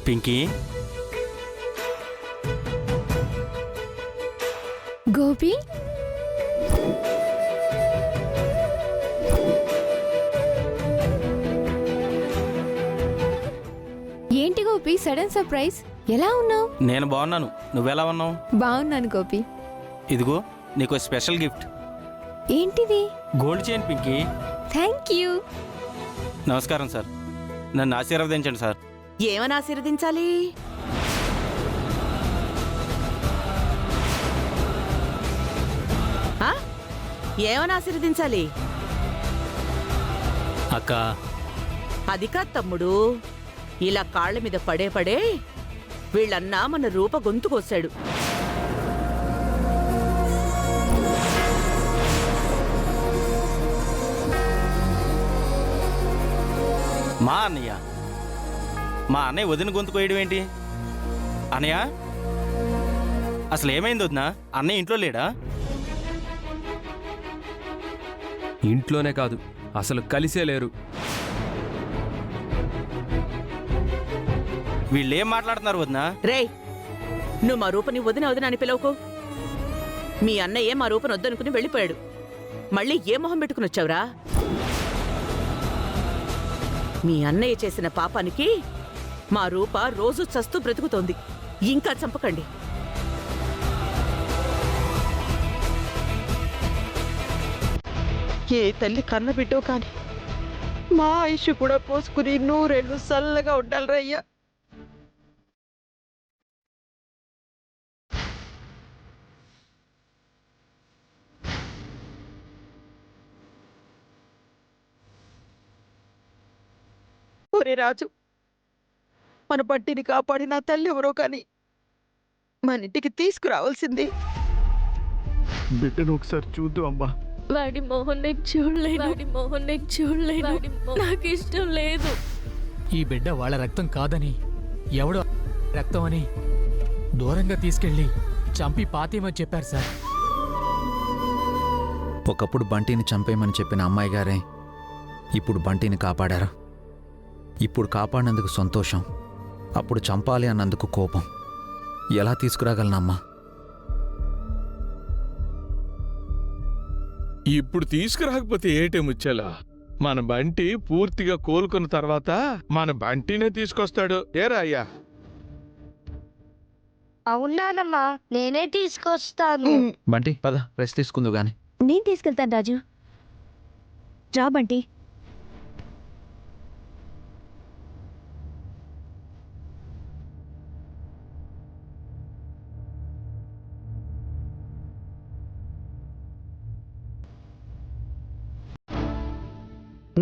పింకీ, గోపి, ఏంటి Gopi sudden surprise? ఎలా ఉన్నావు? నేను బాగున్నాను. నువ్వెలా ఉన్నావు? బాగున్నాను గోపి. ఇదిగో నీకు స్పెషల్ గిఫ్ట్. ఏంటిది? Gold chain Pinky. Thank you. నమస్కారం సార్, నన్ను ఆశీర్వదించండి సార్. ఏమని ఆశీర్వదించాలి? ఏమని ఆశీర్వదించాలి? అక్క, అది కాదు తమ్ముడు, ఇలా కాళ్ల మీద పడే పడే వీళ్ళన్నా మన రూప గొంతు కోసాడు. మా అన్నయ్య వదిన గొంతు కోయడం ఏంటి? అన్నయ్య, అసలు ఏమైంది వదినా? అన్నయ్య ఇంట్లో లేడా? ఇంట్లోనే కాదు, అసలు కలిసే లేరు. వీళ్ళేం మాట్లాడుతున్నారు వదినా? రేయ్, నువ్వు మా రూపని వదిన వదిన అని పిలవకు. మీ అన్నయ్య మా రూపని వద్దనుకుని వెళ్ళిపోయాడు. మళ్ళీ ఏ మొహం పెట్టుకుని వచ్చావురా? మీ అన్నయ్య చేసిన పాపానికి మా రూప రోజు చస్తూ బ్రతుకుతోంది. ఇంకా చంపకండి. ఏ తల్లి కన్నబిడ్డో కాని మా ఆయుష్ కూడా పోసుకుని నూరేళ్ళు చల్లగా ఉండాలి రయ్యా. ఒరే రాజు, మన పట్టిని కాపాడిన తల్లి ఎవరో కానీ మన ఇంటికి తీసుకురావాల్సింది. బిడ్డను ఒకసారి చూద్దు అమ్మా. వాడి మొహం నేను చూడలేను. నాకు ఇష్టం లేదు. ఈ బిడ్డ వాళ్ళ రక్తం కాదని, ఎవడో రక్తం అని దూరంగా తీసుకెళ్లి చంపి పాతేమని చెప్పారు సార్. ఒకప్పుడు బంటిని చంపేయమని చెప్పిన అమ్మాయి గారే ఇప్పుడు బంటిని కాపాడారు. ఇప్పుడు కాపాడినందుకు సంతోషం, అప్పుడు చంపాలి అన్నందుకు కోపం. ఎలా తీసుకురాగలనమ్మా? ఇప్పుడు తీసుకురాకపోతే ఏటే ముచ్చాలా? మన బంటి పూర్తిగా కోలుకున్న తర్వాత మన బంటినే తీసుకొస్తాడు. ఏరా అయ్యా? అవునానమ్మా, నేనే తీసుకొస్తాను. బంటి పద, రెస్ట్ తీసుకుందు గాని. నేను తీసుకెళ్తాను రాజు. రా బంటి.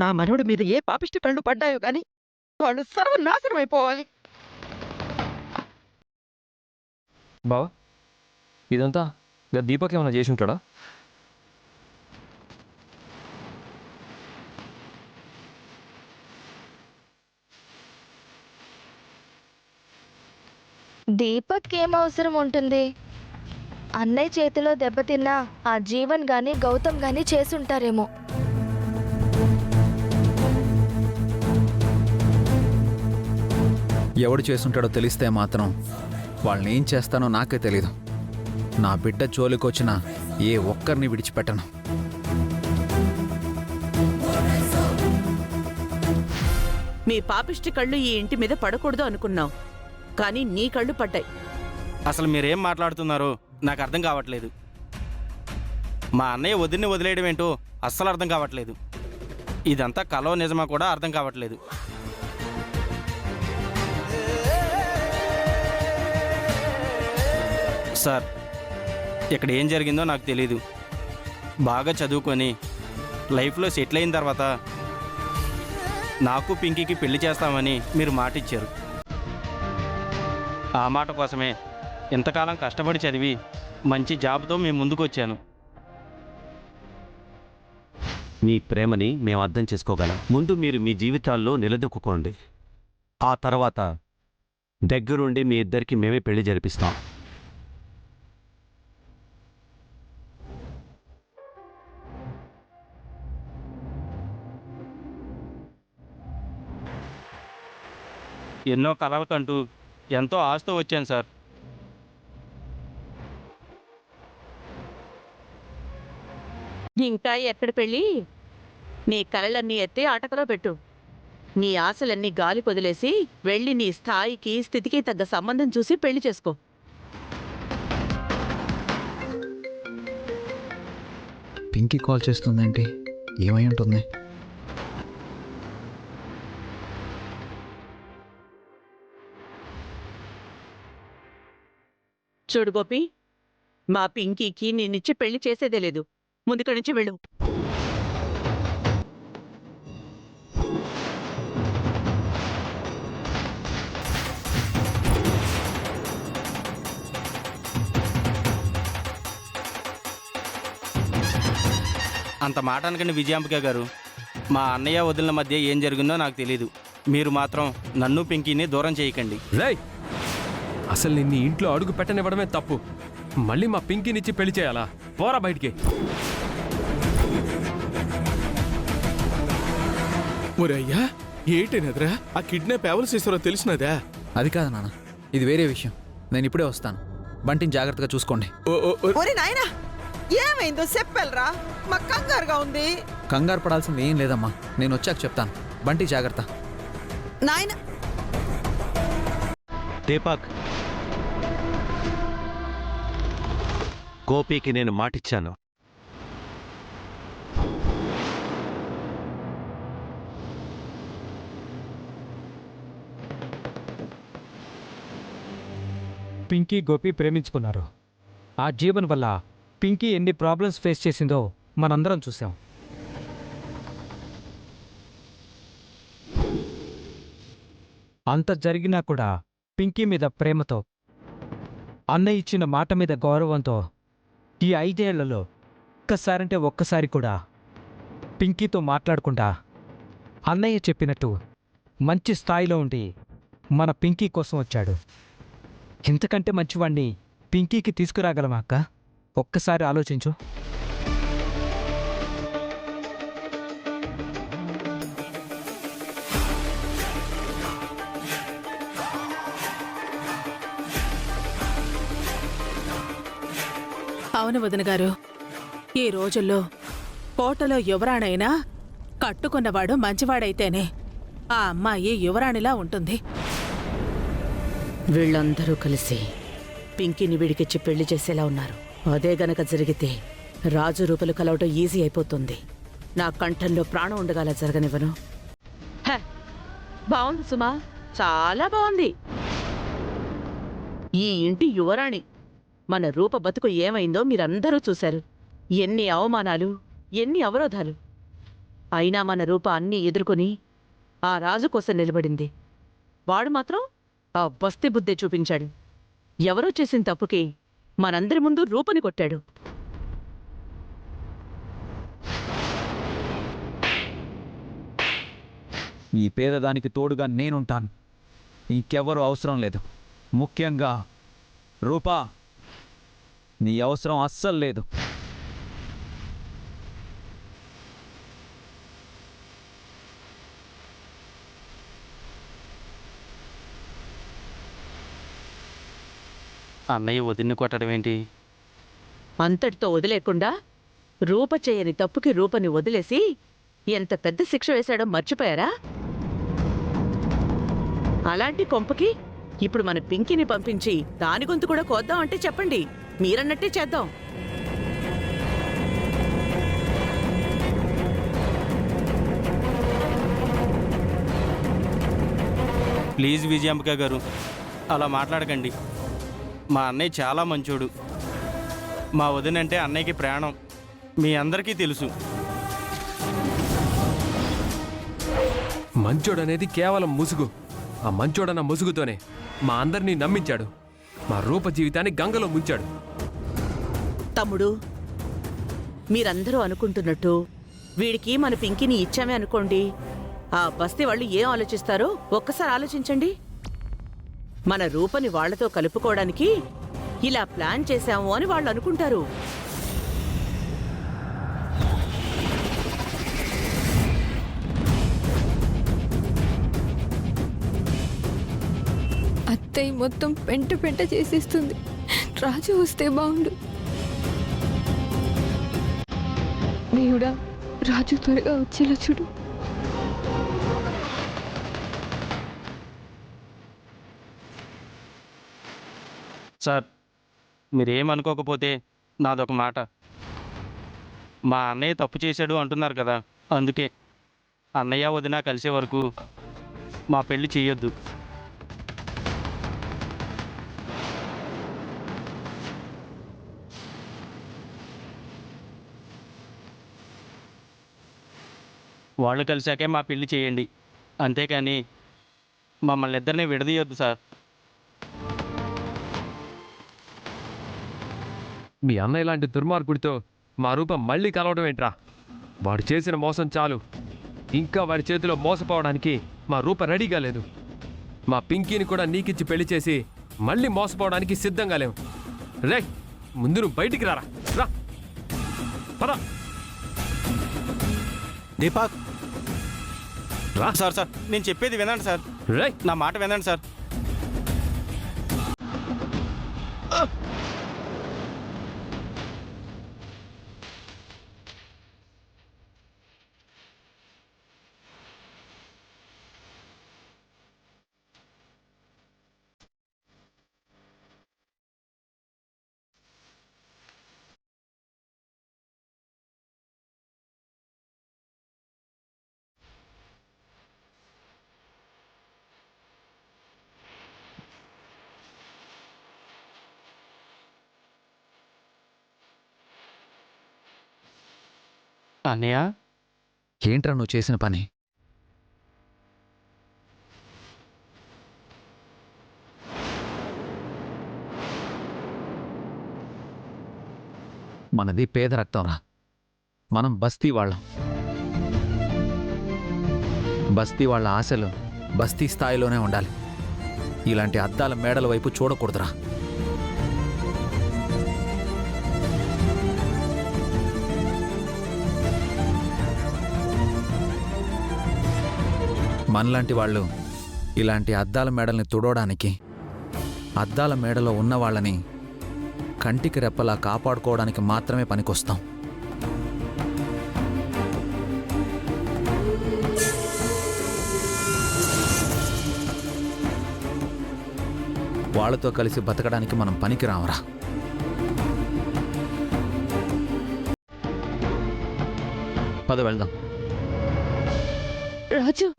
నా మనవడి మీద ఏ పాపిష్టి పనులు పడ్డాయో గాని వాళ్ళు సర్వనాశనం అయిపోవాలి. బావా, ఇదంతా దీపక్ ఏమైనా చేసి ఉంటాడా? దీపక్ ఏం అవసరం ఉంటుంది? అన్నయ్య చేతిలో దెబ్బతిన్నా ఆ జీవన్ గాని గౌతమ్ గాని చేసుంటారేమో. ఎవడు చేసుంటాడో తెలిస్తే మాత్రం వాళ్ళని ఏం చేస్తానో నాకే తెలీదు. నా బిడ్డ జోలికొచ్చిన ఏ ఒక్కరిని విడిచిపెట్టను. మీ పాపిష్టి కళ్ళు ఈ ఇంటి మీద పడకూడదు అనుకున్నాం, కానీ నీ కళ్ళు పడ్డాయి. అసలు మీరేం మాట్లాడుతున్నారో నాకు అర్థం కావట్లేదు. మా అన్నయ్య వదిన్ని వదిలేయడం ఏంటో అస్సలు అర్థం కావట్లేదు. ఇదంతా కలో నిజమా కూడా అర్థం కావట్లేదు. సార్, ఇక్కడ ఏం జరిగిందో నాకు తెలీదు. బాగా చదువుకొని లైఫ్లో సెటిల్ అయిన తర్వాత నాకు పింకీకి పెళ్లి చేస్తామని మీరు మాట ఇచ్చారు. ఆ మాట కోసమే ఇంతకాలం కష్టపడి చదివి మంచి జాబ్తో మీ ముందుకు వచ్చాను. మీ ప్రేమని మేము అర్థం చేసుకోగలం. ముందు మీరు మీ జీవితాల్లో నిలదొక్కుకోండి. ఆ తర్వాత దగ్గరుండి మీ ఇద్దరికి మేమే పెళ్లి జరిపిస్తాం. ఎన్నో కలలకంటూ ఎంతో ఆశతో వచ్చాను సార్. ఇంకా ఎక్కడ పెళ్ళి? నీ కలలన్నీ ఎత్తి ఆటకలో పెట్టు. నీ ఆశలన్నీ గాలి పొదిలేసి వెళ్ళి నీ స్థాయికి స్థితికి తగ్గ సంబంధం చూసి పెళ్లి చేసుకో. పింకీ కాల్ చేస్తుందేంటి? ఏమై ఉంటుంది? చూడు గోపి, మా పింకీకి నిన్నిచ్చి పెళ్లి చేసేదే లేదు. ముందుకడి నుంచి వెళ్ళు. అంత మాట అనకండి విజయాంబిక గారు. మా అన్నయ్య వదిలిన మధ్య ఏం జరిగిందో నాకు తెలీదు. మీరు మాత్రం నన్ను పింకీని దూరం చేయకండి. రేయ్, అసలు నిన్ను ఇంట్లో అడుగు పెట్టనివ్వడమే తప్పు. మళ్ళీ మా పింకీనిచ్చి పెళ్లి చేయాలా? పోరా బయటికి. ఒరయ్యా, ఏటేనదరా ఆ కిడ్నాప్ ఎవరు చేశారో తెలిసినదా? అది కాదు నాన్న, ఇది వేరే విషయం. నేను ఇప్పుడే వస్తాను. బంటిని జాగ్రత్తగా చూసుకోండి. ఒరే నాయనా, ఏమైందో చెప్పాలరా? మా కంగారుగా ఉంది. కంగారు పడాల్సింది ఏం లేదమ్మా, నేను వచ్చాక చెప్తాను. బంటి జాగ్రత్త. నాయన దీపక్, గోపికి నేను మాటిచ్చాను. పింకీ గోపి ప్రేమించుకున్నారు. ఆ జీవన్ వల్ల పింకీ ఎన్ని ప్రాబ్లమ్స్ ఫేస్ చేసిందో మనందరం చూసాం. అంత జరిగినా కూడా పింకీ మీద ప్రేమతో, అన్నయ్య ఇచ్చిన మాట మీద గౌరవంతో ఈ 5 ఏళ్లలో ఒక్కసారంటే ఒక్కసారి కూడా పింకీతో మాట్లాడకుండా అన్నయ్య చెప్పినట్టు మంచి స్థాయిలో ఉండి మన పింకీ కోసం వచ్చాడు. ఇంతకంటే మంచివాణ్ణి పింకీకి తీసుకురాగలమా అక్క? ఒక్కసారి ఆలోచించు. అవును వదిన గారు, ఈ రోజుల్లో కోటలో యువరాణైనా కట్టుకున్నవాడు మంచివాడైతేనే ఆ అమ్మాయి యువరాణిలా ఉంటుంది. వీళ్ళందరూ కలిసి పింకీని వీడికిచ్చి పెళ్లి చేసేలా ఉన్నారు. అదే గనక జరిగితే రాజు రూపలు కలవటం ఈజీ అయిపోతుంది. నా కంఠంలో ప్రాణం ఉండగాల జరగనివ్వను. బాగుంది సుమా, చాలా బాగుంది. ఈ ఇంటి యువరాణి మన రూప బతుకు ఏమైందో మీరందరూ చూశారు. ఎన్ని అవమానాలు, ఎన్ని అవరోధాలు. అయినా మన రూప అన్నీ ఎదుర్కొని ఆ రాజు కోసం నిలబడింది. వాడు మాత్రం ఆ బస్తి బుద్ధే చూపించాడు. ఎవరో చేసిన తప్పుకి మనందరి ముందు రూపని కొట్టాడు. ఈ పేదదానికి తోడుగా నేనుంటాను. ఇంకెవ్వరూ అవసరం లేదు. ముఖ్యంగా రూపా, నీ అవసరం అస్సలు లేదు. అన్నయ్య వదిన్ని కొట్టడం ఏంటి? అంతటితో వదిలేకుండా రూప చేయని తప్పుకి రూపని వదిలేసి ఎంత పెద్ద శిక్ష వేశాడో మర్చిపోయారా? అలాంటి కొంపకి ఇప్పుడు మన పింకీని పంపించి దాని గొంతు కూడా కోద్దాం అంటే చెప్పండి, మీరన్నట్టే చేద్దాం. ప్లీజ్ విజయాంబిక గారు, అలా మాట్లాడకండి. మా అన్నయ్య చాలా మంచోడు. మా వదినంటే అన్నయ్యకి ప్రాణం. మీ అందరికీ తెలుసు. మంచోడనేది కేవలం ముసుగు. ఆ మంచోడన్న ముసుగుతోనే మా అందరినీ నమ్మించాడు. మా రూప జీవితాన్ని గంగలో ముంచాడు. తమ్ముడు, మీరందరూ అనుకుంటున్నట్టు వీడికి మన పింకీని ఇచ్చామే అనుకోండి, ఆ బస్తీ వాళ్ళు ఏం ఆలోచిస్తారో ఒక్కసారి ఆలోచించండి. మన రూపని వాళ్లతో కలుపుకోవడానికి ఇలా ప్లాన్ చేశాము అని వాళ్ళు అనుకుంటారు. అత్తయ్య మొత్తం పెంట పెంట చేసేస్తుంది. రాజు వస్తే బాగుండు. దేవుడా, రాజు త్వరగా వచ్చేలా చూడు. సార్, మీరేమనుకోకపోతే నాదొక మాట. మా అన్నయ్య తప్పు చేశాడు అంటున్నారు కదా, అందుకే అన్నయ్య వదిన కలిసే వరకు మా పెళ్లి చేయొద్దు. వాళ్ళు కలిసాకే మా పెళ్లి చేయండి, అంతేకాని మమ్మల్ని ఇద్దరిని విడదీయొద్దు సార్. మీ అన్నయ్య లాంటి దుర్మార్గుడితో మా రూప మళ్ళీ కలవడం ఏంట్రా? వాడు చేసిన మోసం చాలు. ఇంకా వాడి చేతిలో మోసపోవడానికి మా రూప రెడీగా లేదు. మా పింకీని కూడా నీకిచ్చి పెళ్లి చేసి మళ్ళీ మోసపోవడానికి సిద్ధంగా లేవు. రే, ముందు నువ్వు బయటికి రారా. రా, పద. దీపక్, రా. సార్ సార్, నేను చెప్పేది వినండి సార్. రే, నా మాట వినండి సార్. అన్నయ్య, ఏంట్రా నువ్వు చేసిన పని? మనది పేద రక్తంరా. మనం బస్తీ వాళ్ళం. బస్తీ వాళ్ళ ఆశలు బస్తీ స్థాయిలోనే ఉండాలి. ఇలాంటి అద్దాల మేడల వైపు చూడకూడదురా. మనలాంటి వాళ్ళు ఇలాంటి అద్దాల మేడల్ని తుడవడానికి, అద్దాల మేడలో ఉన్న వాళ్ళని కంటికి రెప్పలా కాపాడుకోవడానికి మాత్రమే పనికొస్తాం. వాళ్ళతో కలిసి బతకడానికి మనం పనికి రావరా. పద వెళ్దాం. రాజు,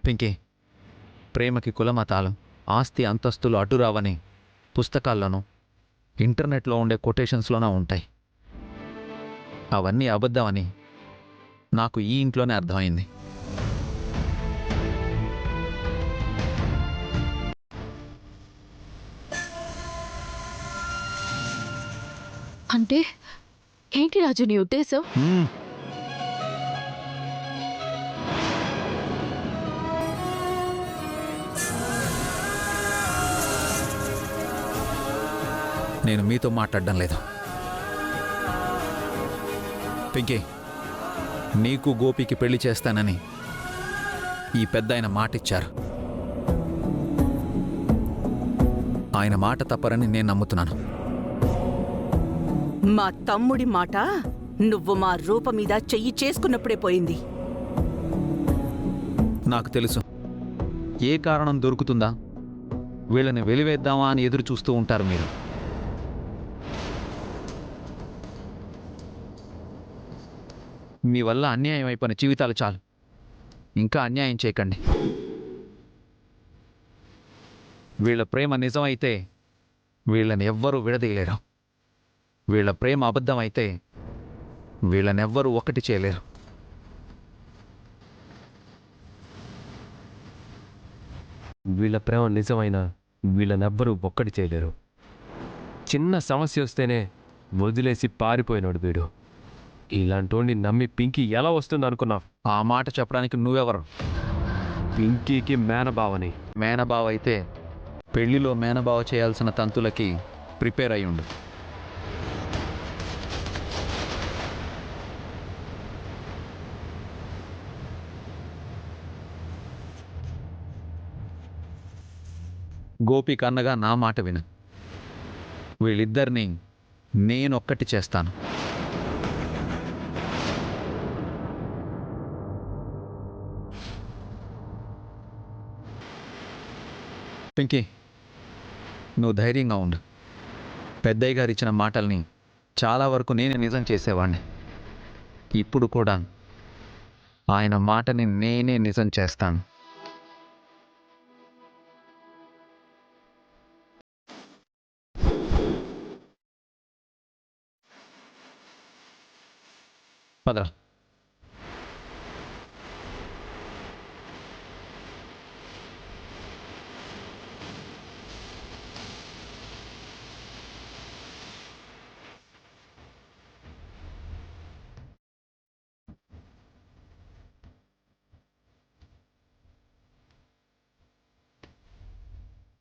పింకీ, ప్రేమకి కులమతాలు, ఆస్తి అంతస్తులు అడ్డురావని పుస్తకాల్లోనూ ఇంటర్నెట్లో ఉండే కొటేషన్స్లోనూ ఉంటాయి. అవన్నీ అబద్ధమని నాకు ఈ ఇంట్లోనే అర్థమైంది. అంటే ఏంటి రాజు నీ ఉద్దేశం? నేను మీతో మాట్లాడడం లేదు. పింకీ, నీకు గోపికి పెళ్లి చేస్తానని ఈ పెద్దాయన మాటిచ్చారు. ఆయన మాట తప్పరని నేను నమ్ముతున్నాను. మా తమ్ముడి మాట నువ్వు మా రూప మీద చెయ్యి చేసుకున్నప్పుడే పోయింది. నాకు తెలుసు. ఏ కారణం దొరుకుతుందా, వీళ్ళని వెలివేద్దామా అని ఎదురు చూస్తూ ఉంటారు మీరు. మీ వల్ల అన్యాయం అయిపోయిన జీవితాలు చాలు. ఇంకా అన్యాయం చేయకండి. వీళ్ళ ప్రేమ నిజమైతే వీళ్ళని ఎవ్వరూ విడదీయలేరు. వీళ్ళ ప్రేమ అబద్ధమైతే వీళ్ళనెవ్వరూ ఒకటి చేయలేరు. వీళ్ళ ప్రేమ నిజమైన వీళ్ళనెవ్వరూ ఒక్కటి చేయలేరు. చిన్న సమస్య వస్తేనే వదిలేసి పారిపోయినాడు వీడు. ఇలాంటోడిని నమ్మి పింకీ ఎలా వస్తుంది అనుకున్నావు? ఆ మాట చెప్పడానికి నువ్వెవరు? పింకీకి మేనబావని. మేనబావ అయితే పెళ్లిలో మేనబావ చేయాల్సిన తంతులకి ప్రిపేర్ అయి ఉండు. . గోపి కన్నగా నా మాట విను. వీళ్ళిద్దరినీ నేనొక్కటి చేస్తాను. పింకీ, నువ్వు ధైర్యంగా ఉండు. పెద్దయ్య గారు ఇచ్చిన మాటల్ని చాలా వరకు నేనే నిజం చేసేవాడిని. ఇప్పుడు కూడా ఆయన మాటని నేనే నిజం చేస్తాను. పద.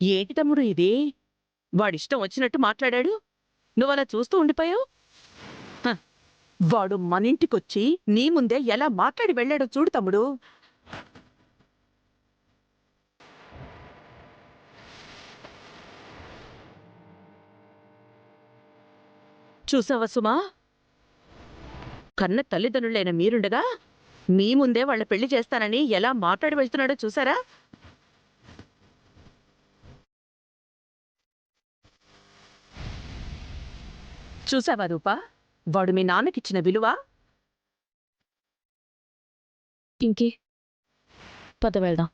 ఏంటి తమ్ముడు ఇది? వాడిష్టం వచ్చినట్టు మాట్లాడాడు, నువ్వలా చూస్తూ ఉండిపోయావు. హ, వాడు మనింటికొచ్చి నీ ముందే ఎలా మాట్లాడి వెళ్ళాడో చూడు తమ్ముడు. చూసావా సుమా? కన్న తల్లిదండ్రులైన మీరుండగా మీ ముందే వాళ్ళ పెళ్లి చేస్తానని ఎలా మాట్లాడి వెళ్తున్నాడో చూసారా? చూసావా రూపా, వాడు మీ నాన్నకిచ్చిన విలువ? పింకీ, పద వెళ్దాం.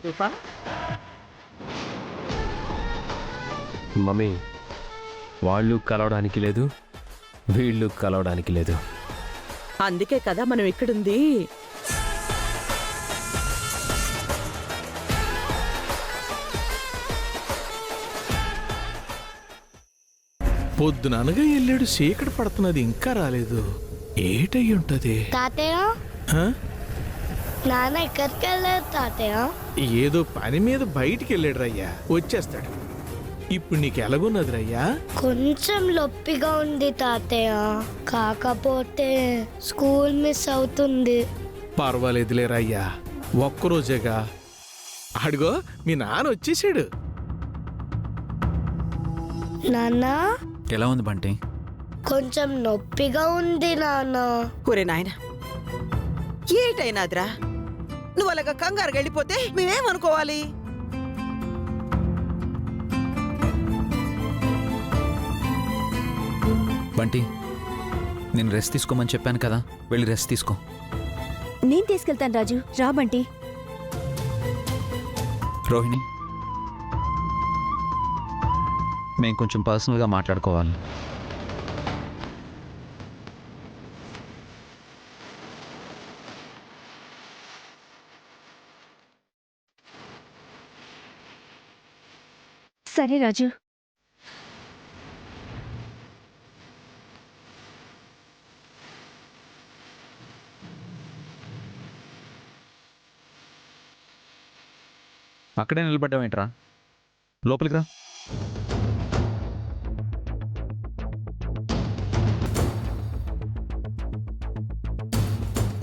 రూపా, మమ్మీ, వాళ్ళు కలవడానికి లేదు, వీళ్ళు కలవడానికి లేదు. అందుకే కదా మనం ఇక్కడుంది. పొద్దుననగా వెళ్ళాడు, చీకటి పడుతున్నది, ఇంకా రాలేదు. ఏటై ఉంటది? తాతయ్య, హ? నాన్న ఎక్కడికి వెళ్ళారు తాతయ్య? ఏదో పని మీద బయటికి వెళ్ళాడు రయ్యా, వచ్చేస్తాడు. ఇప్పుడు నీకు ఎలాగున్నది రయ్యా? కొంచెం నొప్పిగా ఉంది తాతయ్య, కాకపోతే స్కూల్ మిస్ అవుతుంది. పర్వాలేదులే రయ్యా, ఒక్కరోజేగా. అడుగో మీ నాన్న వచ్చేసాడు. నాన్న, ఎలా ఉంది బంటి? కొంచెం నొప్పిగా ఉంది నాన్న. ఒరే నాయన, ఏటైనాదిరా? నువ్వు అలాగా కంగారుగా వెళ్ళిపోతే మేమేమనుకోవాలి? బంటి, నేను రెస్ట్ తీసుకోమని చెప్పాను కదా, వెళ్ళి రెస్ట్ తీసుకో. నేను తీసుకెళ్తాను రాజు, రా బంటి. రోహిణి, మేము కొంచెం పర్సనల్గా మాట్లాడుకోవాలి. సరే రాజు. అక్కడే నిలబడ్డావేంట్రా? లోపలికి రా.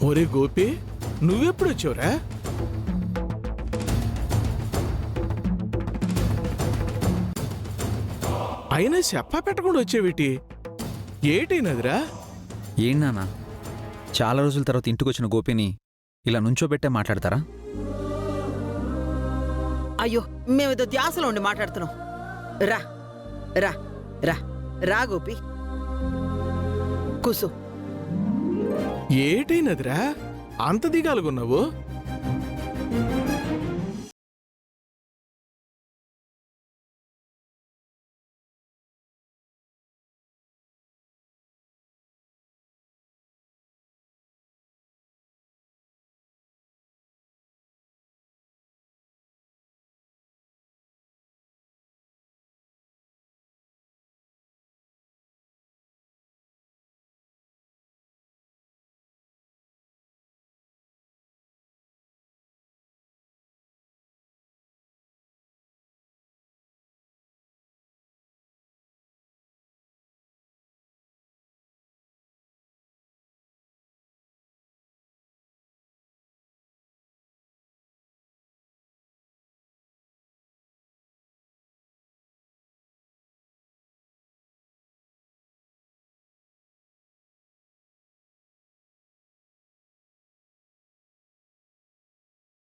ఒరే గోపి, నువ్వెప్పుడు వచ్చావురా? అయినా చెప్పా పెట్టకుండా వచ్చేవిటి? ఏటైనదిరా? ఏంటన్నా, చాలా రోజుల తర్వాత ఇంటికి వచ్చిన గోపిని ఇలా నుంచోబెట్టే మాట్లాడతారా? అయ్యో, మేమేదో ధ్యాసలో ఉండి మాట్లాడుతున్నాం. రా రా రా రా గోపి, కూసు. ఏటైనదిరా అంత దిగాలుగున్నావు?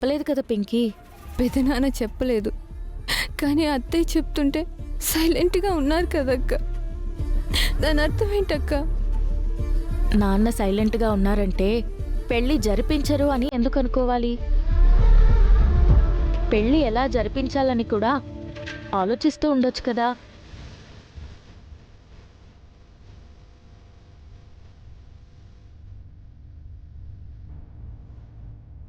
చెప్పలేదు కదా పింకీ. పెదనాన్న చెప్పలేదు, కానీ అత్తయ్య చెప్తుంటే సైలెంట్గా ఉన్నారు కదక్క. దాని అర్థం ఏంటక్క? నాన్న సైలెంట్గా ఉన్నారంటే పెళ్లి జరిపించరు అని ఎందుకు అనుకోవాలి? పెళ్లి ఎలా జరిపించాలని కూడా ఆలోచిస్తూ ఉండొచ్చు కదా.